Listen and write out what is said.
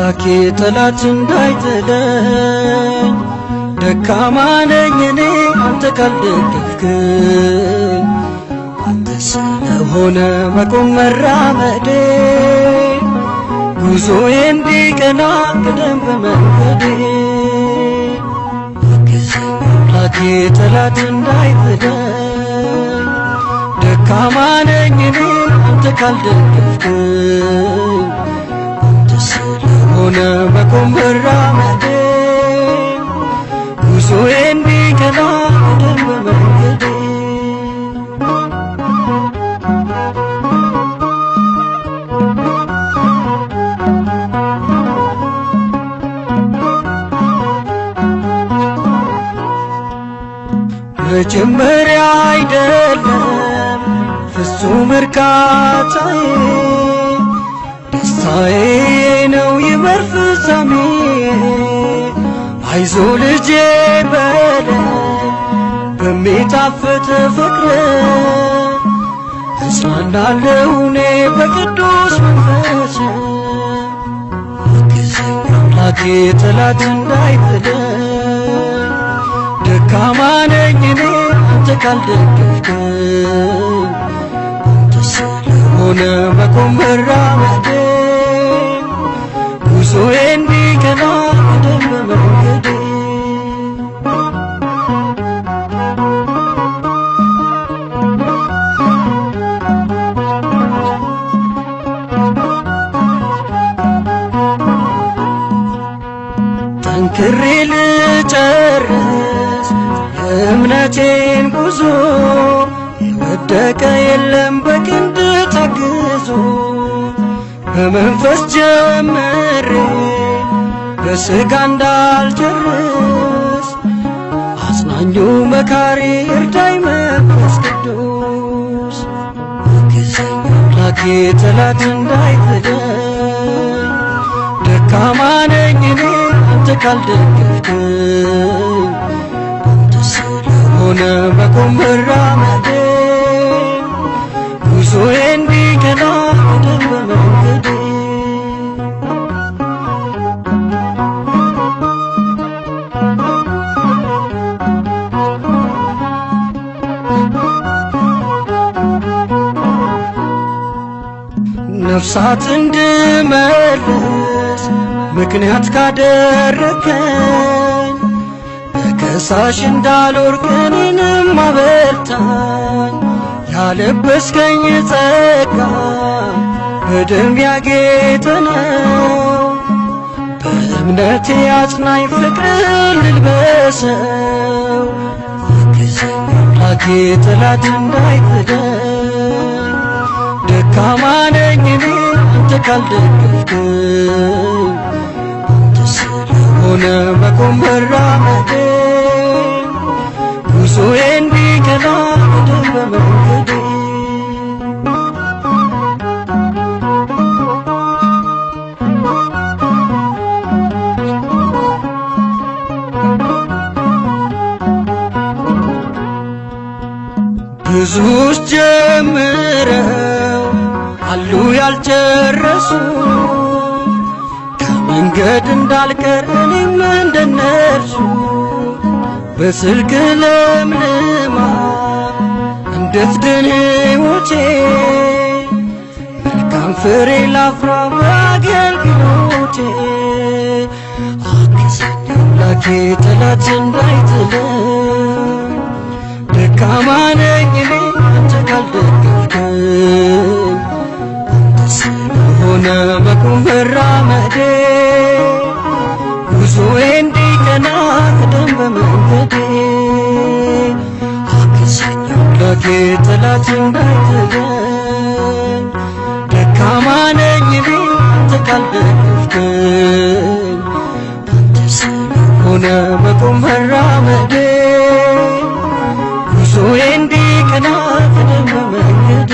አምላኬ ጠላት እንዳይጥለኝ ደካማ ነኝ እኔ አንተ ካልደገፍከኝ አንተ ስለሆነ መቆም መራመዴ ጉዞዬ እንዲቀና ቅደም በመንገዴ አምላኬ ጠላት እንዳይጥለኝ ደካማ ነኝ እኔ አንተ ካልደገፍከኝ አንተ ስለሆነ መቆም መራመዴ ጉዞዬ እንዲቀና ቅደም በመንገዴ መጀመሪያ አይደለም ፍጹም እርካታዬ ደስታዬ ነው ይመር ፍጻሜ አይዞ ልጄ በለኝ በሚጣፍጥ ፍቅር እጽናናለሁ እኔ በቅዱስ መንፈስ አምላኬ ጠላት እንዳይጥለኝ ደካማ ነኝ እኔ አንተ ካልደገፍከኝ አንተ ስለሆነ መቆም መራመዴ ጉዞዬ እንዲቀና ቅደም በመንገዴ ጠንክሬ ልጨርስ የእምነቴን ጉዞ የወደቀ የለም በክንድ ታግዞ በመንፈስ ጀምሬ በሥጋ እንዳልጨርስ አጽናኙ መካሪ እርዳኝ መንፈስ ቅዱስ አምላኬ ጠላት እንዳይጥለኝ ደካማ ነኝ እኔ አንተ ካልደገፍከኝ አንተ ስለሆነ መቆም መራመዴ ጉዞዬ እንዲቀና ቅደም በመንገዴ ነፍሳት እንድመልስ ምክንያት ካደረከኝ በከሳሽ እንዳልወድቅ እኔንም አበርታኝ ያለበስከኝ ጸጋ በደም ያጌጠ ነው በእምነቴ አጽናኝ ፍቅርን ልልበሰው አምላኬ ጠላት እንዳይጥለኝ ደካማ ነኝ እኔ አንተ ካልደገፍከኝ አንተ ስለሆነ መቆም መራመዴ ጉዞዬ እንዲቀና ቅደም በመንገዴ ብዙዎች ጀምረው አሉ ያልጨረሱ ከመንገድ እንዳልቀር እኔም እንደነርሱ በስልክ ለምልማ እንድትድን ሕይወቴ መልካም ፍሬ ላፍራ በአገልግሎቴ አግዘኝ አምላኬ ጠላት እንዳይጥለኝ ደካማ ነኝ እኔ አንተ ካልደገፍከኝ አንተ ስለሆነ መቆም መራመዴ ጉዞዬ እንዲቀና ቅደም በመንገዴ አግዘኝ አምላኬ ጠላት እንዳይጥለኝ ደካማ ነኝ እኔ አንተ ካልደገፍከኝ አንተ ስለሆነ መቆም መራመዴ ጉዞዬ እንዲቀና ቅደም በመንገዴ